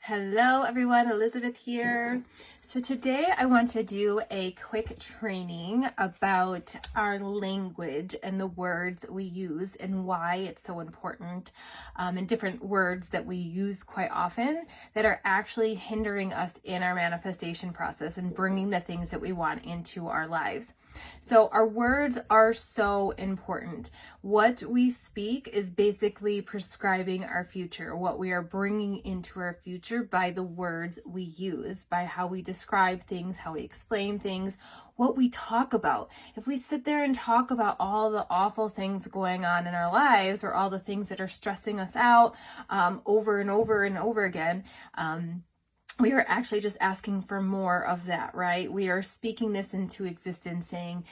Hello everyone, Elizabeth here. So today I want to do a quick training about our language and the words we use and why it's so important, and different words that we use quite often that are actually hindering us in our manifestation process and bringing the things that we want into our lives. So our words are so important. What we speak is basically prescribing our future, what we are bringing into our future by the words we use, by how we describe things, how we explain things, what we talk about. If we sit there and talk about all the awful things going on in our lives or all the things that are stressing us out over and over and over again, we are actually just asking for more of that, right? We are speaking this into existence, saying,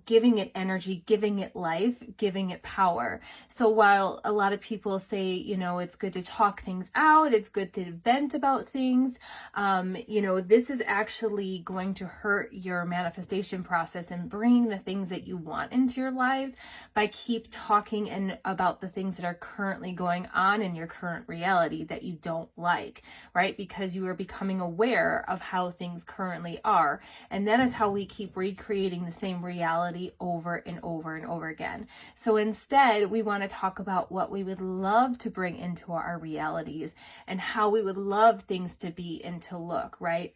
giving it energy, giving it life, giving it power. So while a lot of people say, it's good to talk things out, it's good to vent about things, this is actually going to hurt your manifestation process and bringing the things that you want into your lives by keep talking and about the things that are currently going on in your current reality that you don't like, right? Because you are becoming aware of how things currently are. And that is how we keep recreating the same reality over and over and over again. So instead, we want to talk about what we would love to bring into our realities and how we would love things to be and to look, right?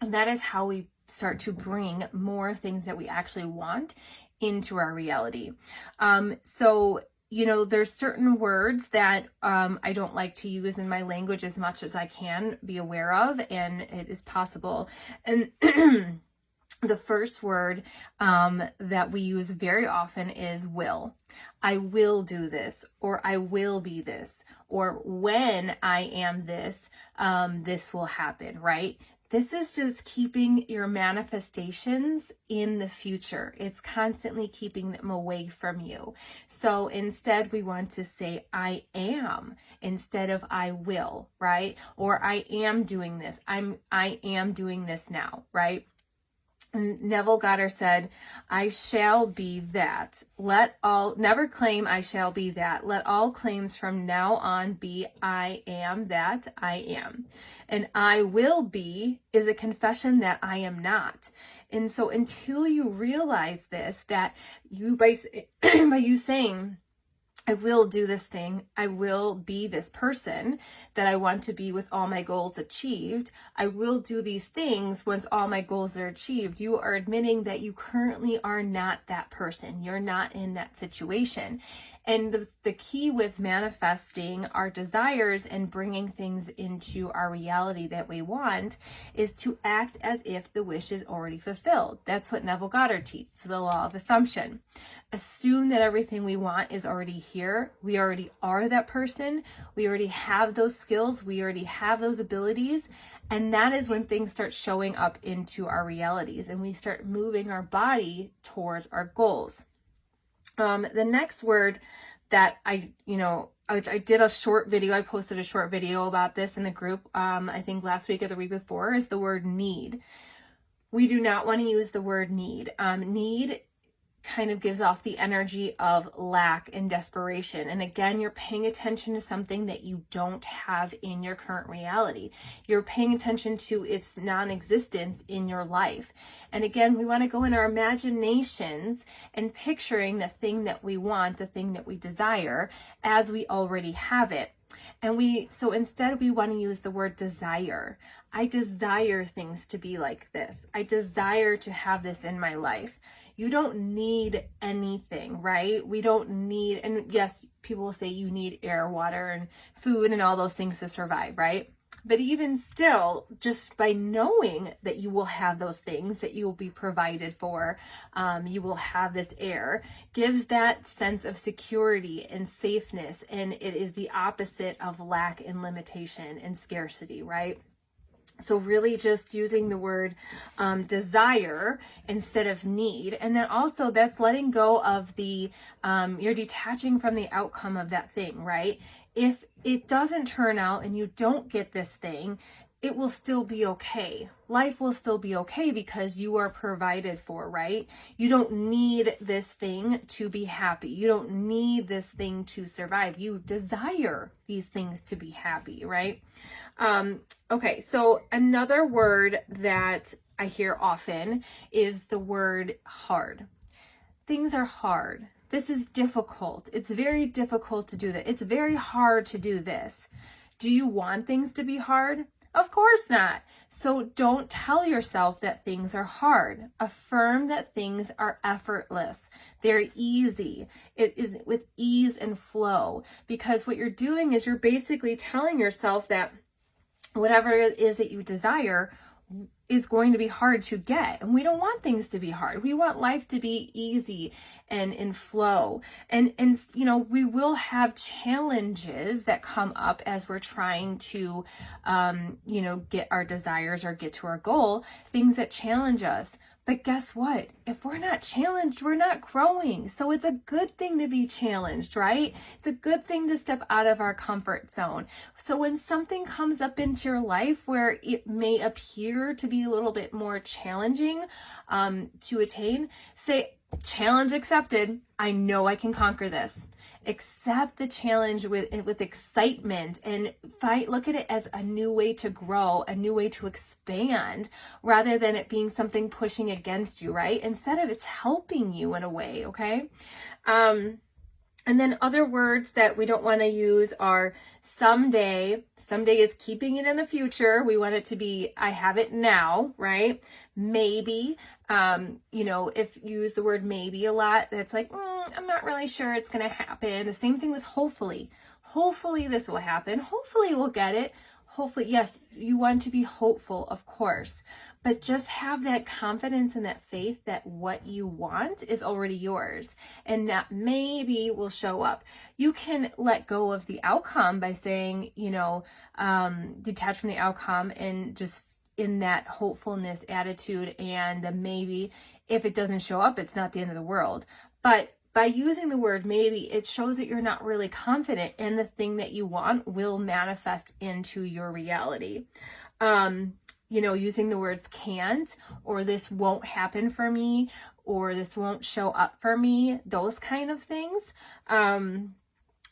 And that is how we start to bring more things that we actually want into our reality. There's certain words that I don't like to use in my language as much as I can be aware of, and it is possible. And the first word that we use very often is will. I will do this, or I will be this, or when I am this, this will happen, right? This is just keeping your manifestations in the future. It's constantly keeping them away from you. So instead, we want to say, I am, instead of I will, right? Or I am doing this. I am doing this now, right? Neville Goddard said, I shall be that. Never claim I shall be that. Let all claims from now on be I am that I am. And I will be is a confession that I am not. And so until you realize this, that you, by you saying, I will do this thing, I will be this person that I want to be with all my goals achieved, I will do these things once all my goals are achieved, you are admitting that you currently are not that person. You're not in that situation. And the key with manifesting our desires and bringing things into our reality that we want is to act as if the wish is already fulfilled. That's what Neville Goddard teaches, the law of assumption. Assume that everything we want is already here. We already are that person. We already have those skills. We already have those abilities. And that is when things start showing up into our realities and we start moving our body towards our goals. The next word that I did a short video, I posted a short video about this in the group, I think last week or the week before, is the word need. We do not want to use the word need. Need kind of gives off the energy of lack and desperation. And again, you're paying attention to something that you don't have in your current reality. You're paying attention to its non-existence in your life. And again, we want to go in our imaginations and picturing the thing that we want, the thing that we desire, as we already have it. So instead we want to use the word desire. I desire things to be like this. I desire to have this in my life. You don't need anything, right? We don't need, and yes, people will say you need air, water, and food and all those things to survive, right? But even still, just by knowing that you will have those things, that you will be provided for, you will have this air, gives that sense of security and safeness. And it is the opposite of lack and limitation and scarcity, right? So really just using the word desire instead of need. And then also that's letting go of the, you're detaching from the outcome of that thing, right? If it doesn't turn out and you don't get this thing, it will still be okay. Life will still be okay because you are provided for, right? You don't need this thing to be happy. You don't need this thing to survive. You desire these things to be happy, right? Okay, so another word that I hear often is the word hard. Things are hard. This is difficult. It's very difficult to do that. It's very hard to do this. Do you want things to be hard? Of course not. So don't tell yourself that things are hard. Affirm that things are effortless. They're easy. It is with ease and flow, because what you're doing is you're basically telling yourself that whatever it is that you desire is going to be hard to get. And we don't want things to be hard. We want life to be easy and in flow. And you know, we will have challenges that come up as we're trying to, you know, get our desires or get to our goal, things that challenge us. But guess what? If we're not challenged, we're not growing. So it's a good thing to be challenged, right? It's a good thing to step out of our comfort zone. So when something comes up into your life where it may appear to be a little bit more challenging to attain, say, challenge accepted. I know I can conquer this. Accept the challenge with excitement and look at it as a new way to grow, a new way to expand, rather than it being something pushing against you, right? Instead of it's helping you in a way, okay? And then other words that we don't want to use are someday. Someday is keeping it in the future. We want it to be, I have it now, right? Maybe, you know, if you use the word maybe a lot, that's like, I'm not really sure it's going to happen. The same thing with hopefully. Hopefully this will happen. Hopefully we'll get it. Hopefully, yes, you want to be hopeful, of course, but just have that confidence and that faith that what you want is already yours and that maybe will show up. You can let go of the outcome by saying, you know, detach from the outcome and just in that hopefulness attitude, and maybe if it doesn't show up, it's not the end of the world. But by using the word maybe, it shows that you're not really confident and the thing that you want will manifest into your reality. You know, using the words can't, or this won't happen for me, or this won't show up for me, those kind of things.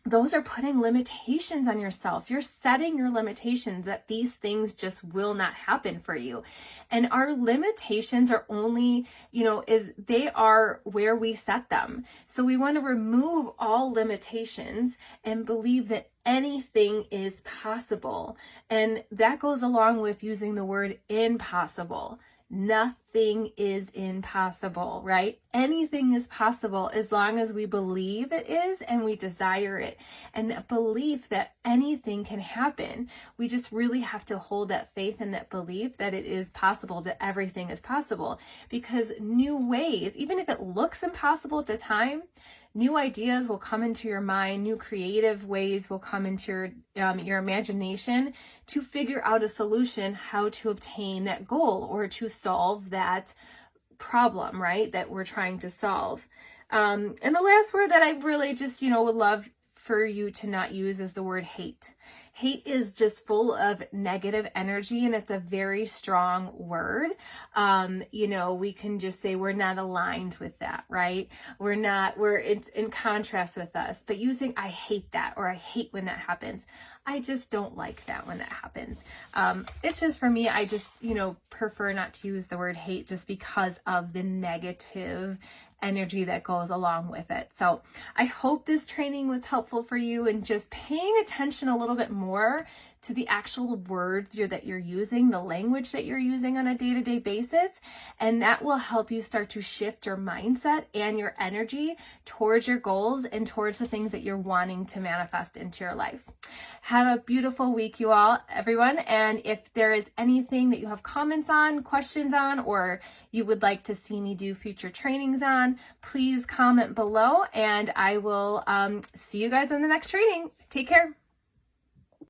Those are putting limitations on yourself. You're setting your limitations that these things just will not happen for you. And our limitations are only, you know, they are where we set them. So we want to remove all limitations and believe that anything is possible. And that goes along with using the word impossible. Nothing is impossible, right? Anything is possible as long as we believe it is and we desire it. And that belief that anything can happen, we just really have to hold that faith and that belief that it is possible, that everything is possible. Because new ways, even if it looks impossible at the time, new ideas will come into your mind, new creative ways will come into your imagination to figure out a solution, how to obtain that goal or to solve that problem, right, that we're trying to solve. And the last word that I really just, you know, would love for you to not use is the word hate. Hate is just full of negative energy and it's a very strong word. You know, we can just say we're not aligned with that, right? It's in contrast with us. But using I hate that, or I hate when that happens, I just don't like that when that happens. It's just for me, I just, you know, prefer not to use the word hate just because of the negative energy that goes along with it. So I hope this training was helpful for you and just paying attention a little bit more to the actual words that you're using, the language that you're using on a day-to-day basis. And that will help you start to shift your mindset and your energy towards your goals and towards the things that you're wanting to manifest into your life. Have a beautiful week, you all, everyone. And if there is anything that you have comments on, questions on, or you would like to see me do future trainings on, please comment below and I will see you guys in the next training. Take care.